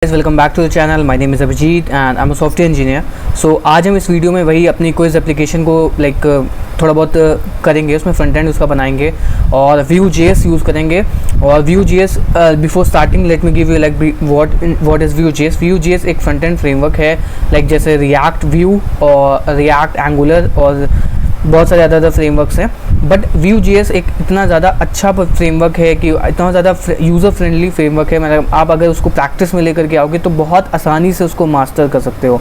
Welcome back to the channel. My name is Abhijeet and I am a software engineer. So आज हम इस video में वही अपनी क्विज एप्लीकेशन को थोड़ा बहुत करेंगे, उसमें फ्रंट एंड उसका बनाएंगे और Vue.js यूज़ करेंगे। और Vue.js before starting let me give you what is Vue.js। Vue.js एक फ्रंट एंड फ्रेमवर्क है जैसे रिएक्ट व्यू और रिएक्ट एंगुलर और बहुत सारे अदर फ्रेमवर्क्स हैं। बट Vue.js एक इतना ज़्यादा अच्छा फ्रेमवर्क है कि इतना ज़्यादा यूज़र फ्रेंडली फ्रेमवर्क है, मतलब आप अगर उसको प्रैक्टिस में लेकर के आओगे तो बहुत आसानी से उसको मास्टर कर सकते हो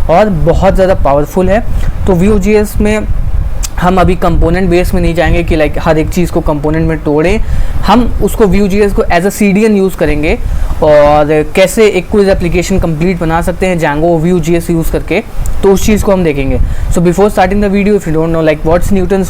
और बहुत ज़्यादा पावरफुल है। तो Vue.js में हम अभी कंपोनेंट बेस में नहीं जाएंगे कि हर एक चीज़ को कंपोनेंट में तोड़ें। हम उसको Vue.js को एज अ CDN यूज़ करेंगे और कैसे एक क्विज एप्लीकेशन कंप्लीट बना सकते हैं Django Vue.js यूज़ करके, तो उस चीज़ को हम देखेंगे। So before starting the video, if you don't know what's Newton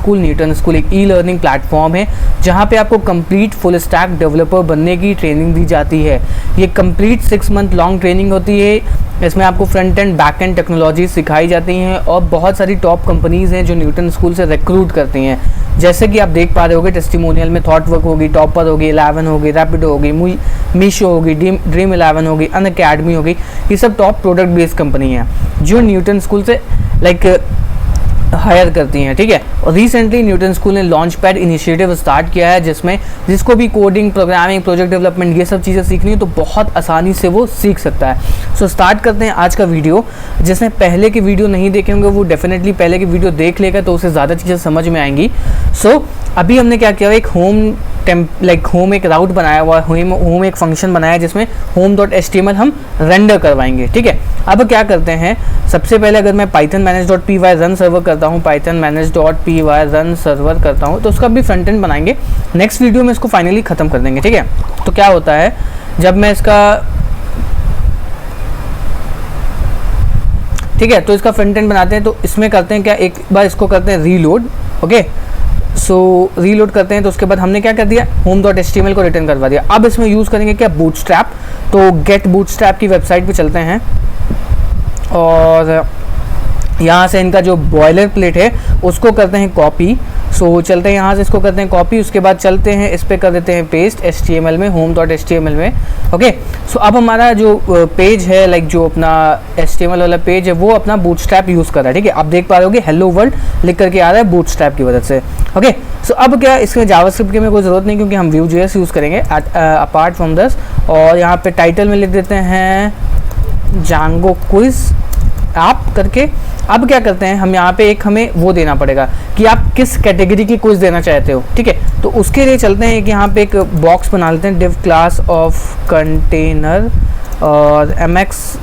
school एक ई-लर्निंग प्लेटफॉर्म है जहाँ पे आपको कंप्लीट फुल स्टैक डेवलपर बनने की ट्रेनिंग दी जाती है। ये कंप्लीट 6 मंथ लॉन्ग ट्रेनिंग होती है। इसमें आपको front end back and technology सिखाई जाती हैं और बहुत सारी टॉप कंपनीज़ हैं जो न्यूटन स्कूल से रिक्रूट करती हैं। जैसे कि आप देख पा रहे होगे टेस्टिमोनियल में थॉटवर्क होगी, टॉपर होगी, 11 होगी, रैपिडो होगी, मीशो होगी, ड्रीम 11 होगी, अनअकैडमी होगी। ये सब टॉप प्रोडक्ट बेस्ड कंपनी है जो न्यूटन स्कूल से हायर करती हैं, ठीक है। और रिसेंटली न्यूटन स्कूल ने लॉन्च पैड इनिशिएटिव स्टार्ट किया है जिसको भी कोडिंग, प्रोग्रामिंग, प्रोजेक्ट डेवलपमेंट ये सब चीज़ें सीखनी है तो बहुत आसानी से वो सीख सकता है। सो स्टार्ट करते हैं आज का वीडियो। जिसने पहले के वीडियो नहीं देखे होंगे वो डेफिनेटली पहले की वीडियो देख लेगा तो उसे ज़्यादा चीज़ें समझ में आएंगी। सो अभी हमने क्या किया, एक होम एक राउट बनाया हुआ है, होम एक फंक्शन बनाया है जिसमें home.html हम रेंडर करवाएंगे, ठीक है। अब क्या करते हैं, सबसे पहले अगर मैं python manage.py रन सर्वर करता हूँ, python manage.py रन सर्वर करता हूँ तो उसका भी फ्रंट एंड बनाएंगे। नेक्स्ट वीडियो में इसको फाइनली ख़त्म कर देंगे, ठीक है। तो क्या होता है जब मैं इसका, ठीक है, तो इसका फ्रंट एंड बनाते हैं तो इसमें करते हैं क्या, एक बार इसको करते हैं रीलोड, ओके। सो रीलोड करते हैं तो उसके बाद हमने क्या कर दिया, home.html को रिटर्न करवा दिया। अब इसमें यूज़ करेंगे क्या, बूटस्ट्रैप। तो गेट बूटस्ट्रैप की वेबसाइट पे चलते हैं और यहाँ से इनका जो बॉयलर प्लेट है उसको करते हैं कॉपी। सो चलते हैं यहाँ से, इसको करते हैं कॉपी, उसके बाद चलते हैं इस पर कर देते हैं पेस्ट HTML में, home.html में, ओके। सो अब हमारा जो पेज है जो अपना HTML वाला पेज है वो अपना बूटस्ट्रैप यूज़ कर रहा है, ठीक है। आप देख पा रहे होगे हेलो वर्ल्ड लिख करके आ रहा है बूटस्ट्रैप की वजह से, ओके। सो अब क्या, इसमें जावास्क्रिप्ट की में कोई ज़रूरत नहीं क्योंकि हम Vue.js यूज़ करेंगे अपार्ट फ्रॉम दिस। और यहाँ पे टाइटल में लिख देते हैं Django क्विज आप करके। अब क्या करते हैं, हम यहाँ पे हमें वो देना पड़ेगा कि आप किस कैटेगरी की क्विज देना चाहते हो, ठीक है। तो उसके लिए चलते हैं कि यहाँ पे एक बॉक्स बना लेते हैं, डिव क्लास ऑफ कंटेनर और mx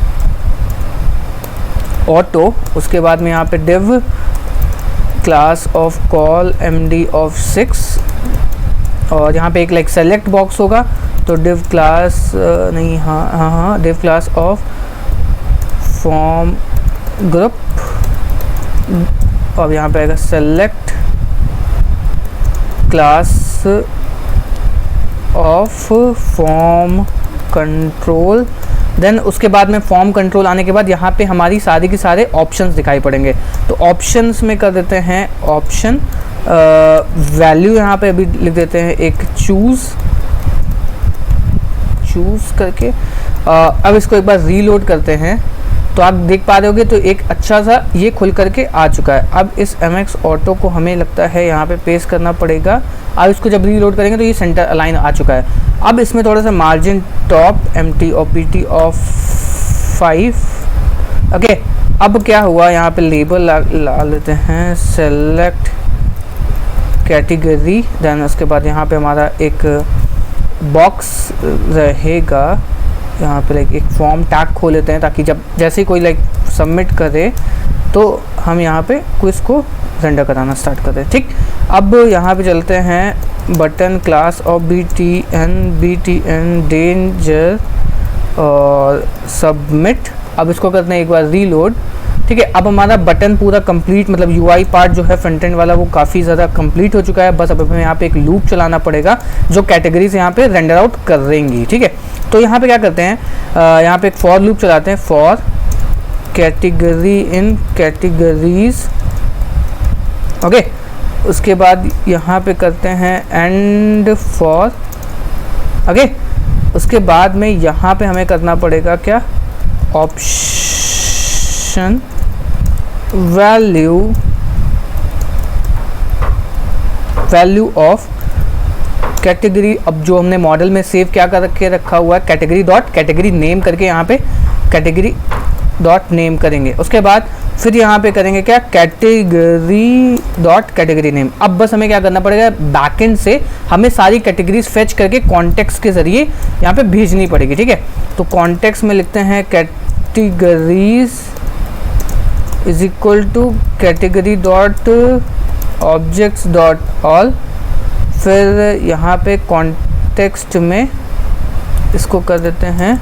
ऑटो। उसके बाद में यहाँ पे div class of col md of 6 और यहाँ पे एक सेलेक्ट बॉक्स होगा तो div class div class of form group और यहाँ पे आएगा select class of form control. Then उसके बाद में फॉर्म कंट्रोल आने के बाद यहाँ पे हमारी सारी के सारे ऑप्शंस दिखाई पड़ेंगे। तो ऑप्शंस में कर देते हैं ऑप्शन वैल्यू, यहाँ पे अभी लिख देते हैं एक चूज़ करके। अब इसको एक बार रीलोड करते हैं तो आप देख पा रहे होगे तो एक अच्छा सा ये खुल करके आ चुका है। अब इस mx ऑटो को हमें लगता है यहाँ पे पेस्ट करना पड़ेगा। अब इसको जब रीलोड करेंगे तो ये सेंटर अलाइन आ चुका है। अब इसमें थोड़ा सा margin top mt opt of 5, okay. अब क्या हुआ, यहाँ पे लेबल ला लेते हैं सेलेक्ट कैटेगरी। देन उसके बाद यहाँ पे हमारा एक बॉक्स रहेगा, यहाँ पे एक फॉर्म टैग खोल लेते हैं ताकि जैसे ही कोई सबमिट करे तो हम यहाँ पे क्विज को रेंडर कराना स्टार्ट कर दें, ठीक। अब यहाँ पे चलते हैं button class of btn danger और सबमिट। अब इसको करते हैं एक बार रीलोड, ठीक है। अब हमारा बटन पूरा कंप्लीट, मतलब UI पार्ट जो है फ्रंट एंड वाला वो काफ़ी ज़्यादा कंप्लीट हो चुका है। बस अब हमें यहाँ पे एक लूप चलाना पड़ेगा जो कैटेगरीज यहाँ पे रेंडर आउट कर देंगी, ठीक है। तो यहाँ पे क्या करते हैं, यहाँ पे एक फॉर लूप चलाते हैं, for category in categories, okay. उसके बाद यहाँ पे करते हैं एंड फॉर, ओके। उसके बाद में यहाँ पे हमें करना पड़ेगा क्या, ऑप्शन वैल्यू ऑफ कैटेगरी। अब जो हमने मॉडल में सेव क्या करके रखा हुआ है, कैटेगरी डॉट कैटेगरी नेम करके यहाँ पे कैटेगरी डॉट नेम करेंगे। उसके बाद फिर यहाँ पे करेंगे क्या, कैटेगरी डॉट कैटेगरी नेम। अब बस हमें क्या करना पड़ेगा, बैकएंड से हमें सारी कैटेगरीज फेच करके कॉन्टेक्स्ट के जरिए यहाँ पे भेजनी पड़ेगी, ठीक है। तो कॉन्टेक्स्ट में लिखते हैं categories is equal to category dot objects dot all, फिर यहाँ पे कॉन्टेक्स्ट में इसको कर देते हैं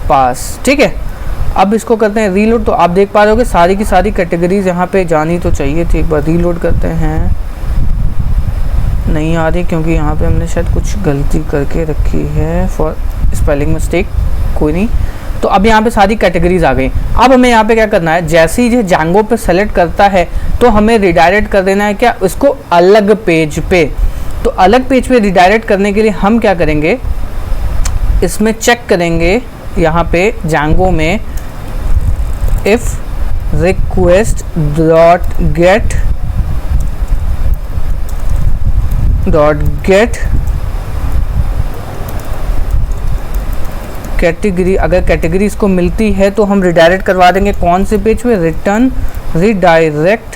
पास, ठीक है। अब इसको करते हैं रीलोड। तो आप देख पा रहे हो कि सारी की सारी कैटेगरीज यहाँ पे जानी तो चाहिए थी। एक बार रीलोड करते हैं, नहीं आ रही क्योंकि यहाँ पे हमने शायद कुछ गलती करके रखी है, फॉर स्पेलिंग मिस्टेक, कोई नहीं। तो अब यहाँ पे सारी कैटेगरीज आ गई। अब हमें यहाँ पे क्या करना है, जैसे ही ये जैंगो पे सेलेक्ट करता है तो हमें रिडायरेक्ट कर देना है क्या, उसको अलग पेज पे। तो अलग पेज पे रिडायरेक्ट करने के लिए हम क्या करेंगे, इसमें चेक करेंगे यहाँ पे जैंगो में if request dot gate category. अगर कैटेगरी इसको मिलती है तो हम रिडायरेक्ट करवा देंगे कौन से पेज पे, रिटर्न रिडायरेक्ट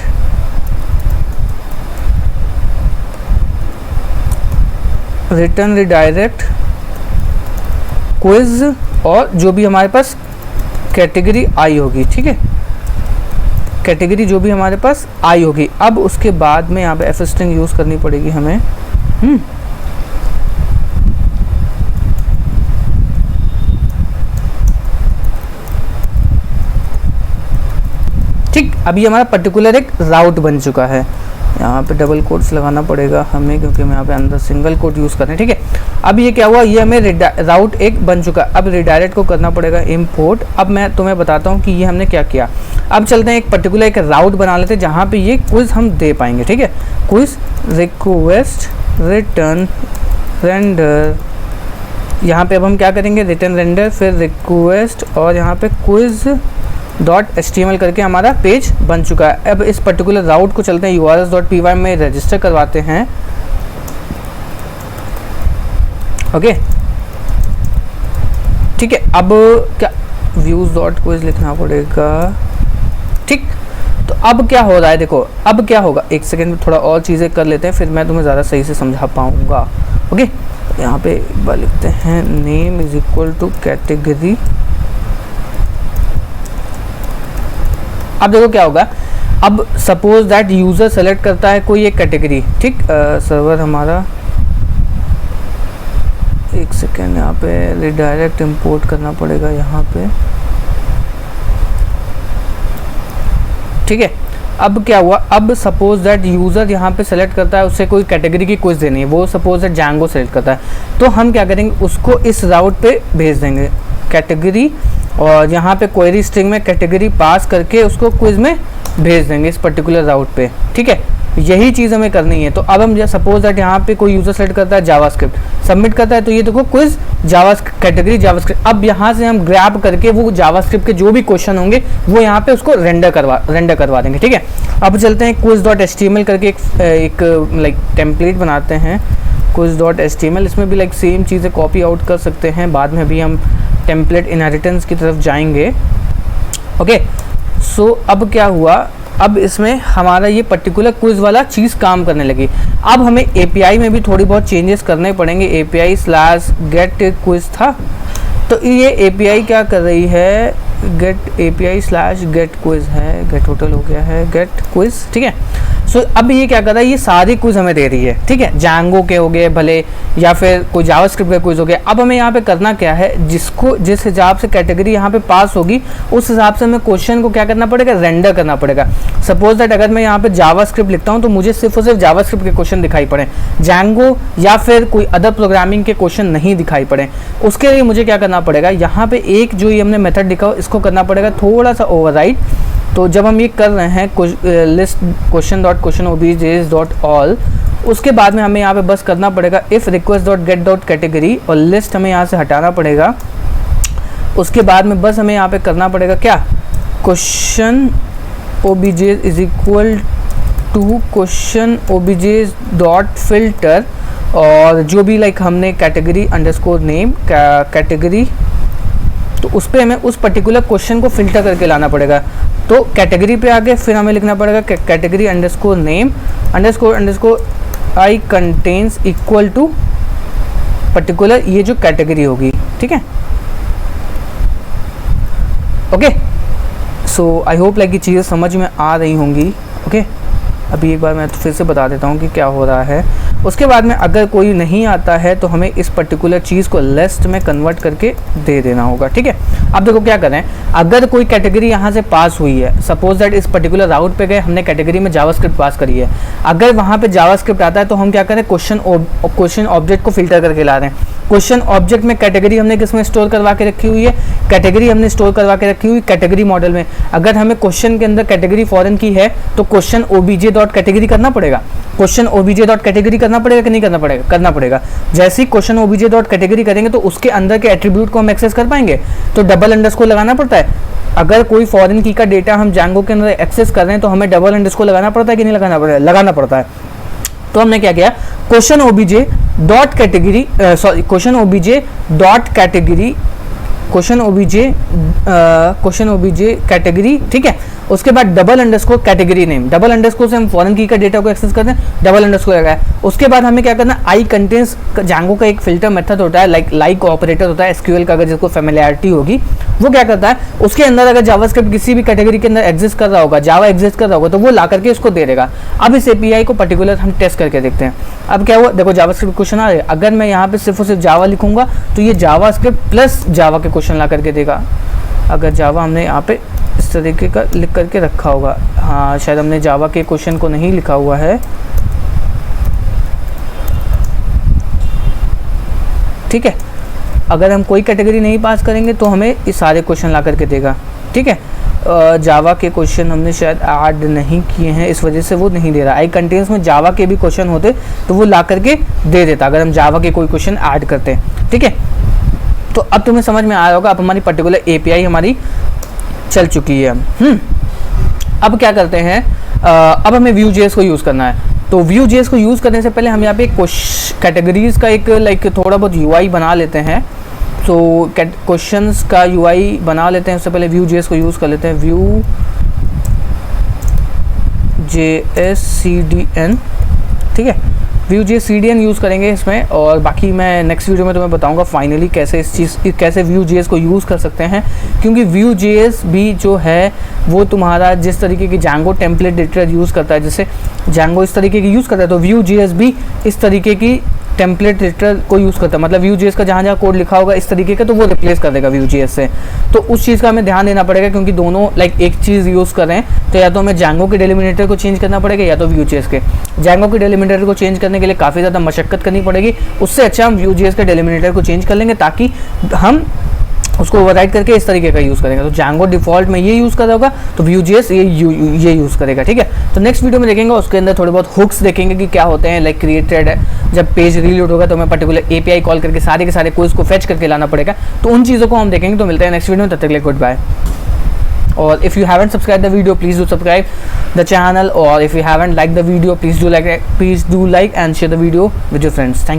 क्विज और जो भी हमारे पास कैटेगरी आई होगी, ठीक है, कैटेगरी जो भी हमारे पास आई होगी। अब उसके बाद में यहाँ पे एफ स्ट्रिंग यूज़ करनी पड़ेगी हमें। ठीक, अभी हमारा पर्टिकुलर एक राउट बन चुका है। यहाँ पे डबल कोट्स लगाना पड़ेगा हमें क्योंकि हम यहाँ पे अंदर सिंगल कोट यूज़ कर रहे हैं, ठीक है। अब ये क्या हुआ, ये हमें राउट एक बन चुका। अब रिडायरेक्ट को करना पड़ेगा इम्पोर्ट। अब मैं तुम्हें बताता हूँ कि ये हमने क्या किया। अब चलते हैं एक पर्टिकुलर एक राउट बना लेते हैं जहाँ पे ये क्विज हम दे पाएंगे, ठीक है। क्विज रिक्वेस्ट रिटर्न रेंडर, यहाँ पे अब हम क्या करेंगे, रिटर्न रेंडर, फिर रिक्वेस्ट और यहाँ पे क्विज डॉट HTML करके हमारा पेज बन चुका है। अब इस पर्टिकुलर राउट को चलते हैं urls.py में रजिस्टर करवाते हैं, ओके, ठीक है। अब क्या व्यूज डॉट क्विज लिखना पड़ेगा, ठीक। तो अब क्या हो रहा है, देखो अब क्या होगा, एक सेकेंड में थोड़ा और चीज़ें कर लेते हैं फिर मैं तुम्हें ज़्यादा सही से समझा पाऊंगा, ओके। यहाँ पे एक बार लिखते हैं name is equal to category. अब देखो क्या होगा, अब सपोज दैट यूज़र सेलेक्ट करता है कोई एक कैटेगरी, ठीक। सर्वर हमारा, एक सेकेंड, यहाँ पे रिडायरेक्ट इंपोर्ट करना पड़ेगा यहाँ पे, ठीक है। अब क्या हुआ, अब सपोज दैट यूज़र यहाँ पे सेलेक्ट करता है, उससे कोई कैटेगरी की क्विज देनी है, वो सपोज दैट जैंगो सेलेक्ट करता है, तो हम क्या करेंगे, उसको इस राउट पे भेज देंगे कैटेगरी, और यहाँ पे क्वेरी स्ट्रिंग में कैटेगरी पास करके उसको क्विज में भेज देंगे इस पर्टिकुलर राउट पे, ठीक है। यही चीज़ हमें करनी है। तो अब हम सपोज दैट यहाँ पे कोई यूज़र सेलेक्ट करता है जावास्क्रिप्ट, सबमिट करता है, तो ये देखो क्विज कैटेगरी जावास्क्रिप्ट। अब यहाँ से हम ग्रैब करके वो जावास्क्रिप्ट के जो भी क्वेश्चन होंगे वो यहाँ पे उसको रेंडर करवा देंगे, ठीक है। अब चलते हैं क्विज डॉट HTML करके एक लाइक टेम्पलेट बनाते हैं, क्विज डॉट HTML। इसमें भी लाइक सेम चीज़ें कॉपी आउट कर सकते हैं, बाद में भी हम टेम्पलेट इनहेरिटेंस की तरफ जाएंगे, ओके। सो अब क्या हुआ, अब इसमें हमारा ये पर्टिकुलर क्विज वाला चीज़ काम करने लगी। अब हमें API में भी थोड़ी बहुत चेंजेस करने पड़ेंगे। API/get क्विज था, तो ये API क्या कर रही है, API/get क्विज है, गेट टोटल हो गया है, गेट क्विज, ठीक है। सो अब ये क्या कर रहा है, ये सारी क्विज हमें दे रही है, ठीक है। जैंगो के हो गए भले, या फिर कोई जावास्क्रिप्ट का क्विज हो गया। अब हमें यहाँ पे करना क्या है, जिस हिसाब से कैटेगरी यहाँ पे पास होगी उस हिसाब से हमें क्वेश्चन को क्या करना पड़ेगा, रेंडर करना पड़ेगा। सपोज दैट अगर मैं यहाँ पे जावास्क्रिप्ट लिखता हूँ तो मुझे सिर्फ और सिर्फ जावास्क्रिप्ट के क्वेश्चन दिखाई पड़े, जैंगो या फिर कोई अदर प्रोग्रामिंग के क्वेश्चन नहीं दिखाई पड़े। उसके लिए मुझे क्या करना पड़ेगा, यहाँ पे एक जो ये हमने मेथड लिखा हो इसको करना पड़ेगा थोड़ा सा ओवरराइड। तो जब हम ये कर रहे हैं list question dot question obj dot all, उसके बाद में हमें यहाँ पे बस करना पड़ेगा if request dot gate dot category, और लिस्ट हमें यहाँ से हटाना पड़ेगा। उसके बाद में बस हमें यहाँ पे करना पड़ेगा क्या, question OBJ is equal to question OBJ dot filter, और जो भी लाइक हमने कैटेगरी अंडरस्कोर नेम कैटेगरी, तो उस पर हमें उस पर्टिकुलर क्वेश्चन को फिल्टर करके लाना पड़ेगा। तो कैटेगरी पे आके फिर हमें लिखना पड़ेगा category underscore name underscore I contains equal to particular ये जो कैटेगरी होगी, ठीक है। Okay, so I hope like ये चीज़ें समझ में आ रही होंगी। ओके, अभी एक बार मैं तो फिर से बता देता हूँ कि क्या हो रहा है। उसके बाद में अगर कोई नहीं आता है तो हमें इस पर्टिकुलर चीज़ को लिस्ट में कन्वर्ट करके दे देना होगा, ठीक है। अब देखो क्या करें, अगर कोई कैटेगरी यहाँ से पास हुई है, सपोज दैट इस पर्टिकुलर राउट पे गए, हमने कैटेगरी में जावास्क्रिप्ट पास करी है, अगर वहाँ पे जावास्क्रिप्ट आता है तो हम क्या करें, क्वेश्चन ऑब्जेक्ट को फिल्टर करके ला रहे हैं। क्वेश्चन ऑब्जेक्ट में कैटेगरी हमने किसमें स्टोर करवा के रखी हुई है, कैटेगरी हमने स्टोर करवा के रखी हुई कैटेगरी मॉडल में। अगर हमें क्वेश्चन के अंदर कैटेगरी फॉरेन की है तो क्वेश्चन ओबीजे डॉट कैटेगरी करना पड़ेगा, क्वेश्चन ओबीजे डॉट कैटेगरी करना पड़ेगा कि नहीं करना पड़ेगा, करना पड़ेगा। जैसे ही क्वेश्चन ओबीजे डॉट कैटेगरी करेंगे तो उसके अंदर के एट्रीब्यूट को हम एक्सेस कर पाएंगे, तो डबल अंडरस्कोर लगाना पड़ता है। अगर कोई फॉरेन की का डेटा हम जैंगो के अंदर एक्सेस कर रहे हैं तो हमें डबल अंडरस्कोर लगाना पड़ता है कि नहीं लगाना पड़ता है, लगाना पड़ता है। तो हमने क्या किया, question OBJ dot category question OBJ dot category question OBJ category, ठीक है। उसके बाद double underscore category name, double underscore से हम फॉरेन की का डेटा को एक्सेस करते हैं, डबल अंडरस्कोर लगाया। उसके बाद हमें क्या करना, आई कंटेंस जैंगो का एक फिल्टर मेथड होता है, लाइक ऑपरेटर होता है एसक्यूएल का, अगर जिसको फेमिलियरिटी होगी वो क्या करता है, उसके अंदर अगर जावास्क्रिप्ट किसी भी कैटेगरी के अंदर एग्जिस्ट कर रहा होगा, जावा एग्जिस्ट कर रहा होगा, तो वो ला करके उसको दे देगा। अब इस एपीआई को पर्टिकुलर हम टेस्ट करके देखते हैं। अब क्या हुआ, देखो जावास्क्रिप्ट क्वेश्चन आ रहे हैं, अगर मैं यहाँ पे सिर्फ और सिर्फ जावा लिखूंगा तो ये जावास्क्रिप्ट प्लस जावा के क्वेश्चन ला करके देगा। अगर जावा हमने यहाँ पे इस तरीके का लिख करके रखा होगा, हाँ शायद हमने जावा के क्वेश्चन को नहीं लिखा हुआ है, ठीक है। अगर हम कोई कैटेगरी नहीं पास करेंगे तो हमें ये सारे क्वेश्चन ला करके देगा, ठीक है। जावा के क्वेश्चन हमने शायद ऐड नहीं किए हैं, इस वजह से वो नहीं दे रहा। आई कंटेंट्स में जावा के भी क्वेश्चन होते तो वो ला करके दे देता अगर हम जावा के कोई क्वेश्चन ऐड करते हैं, ठीक है। तो अब तुम्हें समझ में आया होगा, अब हमारी पर्टिकुलर एपीआई हमारी चल चुकी है। अब क्या करते हैं, अब हमें Vue.js को यूज़ करना है। तो Vue.js को यूज़ करने से पहले हम यहाँ पे कैटेगरीज का एक लाइक थोड़ा बहुत UI बना लेते हैं। तो क्वेश्चंस का UI बना लेते हैं, उससे पहले Vue.js को यूज़ कर लेते हैं, Vue.js CDN, ठीक है। Vue.js CDN यूज़ करेंगे इसमें, और बाकी मैं नेक्स्ट वीडियो में तुम्हें बताऊंगा फाइनली कैसे कैसे Vue.js को यूज़ कर सकते हैं। क्योंकि Vue.js भी जो है वो तुम्हारा जिस तरीके की Django टेम्पलेट एडिटर यूज़ करता है, जैसे Django इस तरीके की यूज़ करता है, तो Vue.js भी इस तरीके की टेम्पलेट एडिटर को यूज़ करता है। मतलब Vue.js का जहाँ जहाँ कोड लिखा होगा इस तरीके का, तो वो रिप्लेस कर देगा Vue.js से। तो उस चीज़ का हमें ध्यान देना पड़ेगा, क्योंकि दोनों लाइक एक चीज़ यूज़ कर रहे हैं, तो या तो हमें Django के डेलिमिनेटर को चेंज करना पड़ेगा या तो Vue.js के। Django के डेलिमिनेटर को चेंज करने के लिए काफ़ी ज़्यादा मशक्कत करनी पड़ेगी, उससे अच्छा हम Vue.js के डेलिमिनेटर को चेंज कर लेंगे ताकि हम उसको ओवरराइड करके इस तरीके का यूज़ करेंगे। तो Django डिफ़ॉल्ट में ये यूज़ कर रहा होगा, तो Vue.js ये यूज़ करेगा, ठीक है। तो नेक्स्ट वीडियो में देखेंगे, उसके अंदर थोड़े बहुत हुक्स देखेंगे कि क्या होते हैं। लाइक क्रिएटेड है, जब पेज रीलोड होगा तो हमें पर्टिकुलर एपीआई कॉल करके सारे के सारे कोड्स को फेच करके लाना पड़ेगा। तो उन चीज़ों को हम देखेंगे। तो मिलते हैं नेक्स्ट वीडियो में, तब तक के लिए गुड बाय। और if you haven't subscribed the video, please do subscribe the channel, or if you haven't liked the video, please do like and share the video with your friends. Thank you.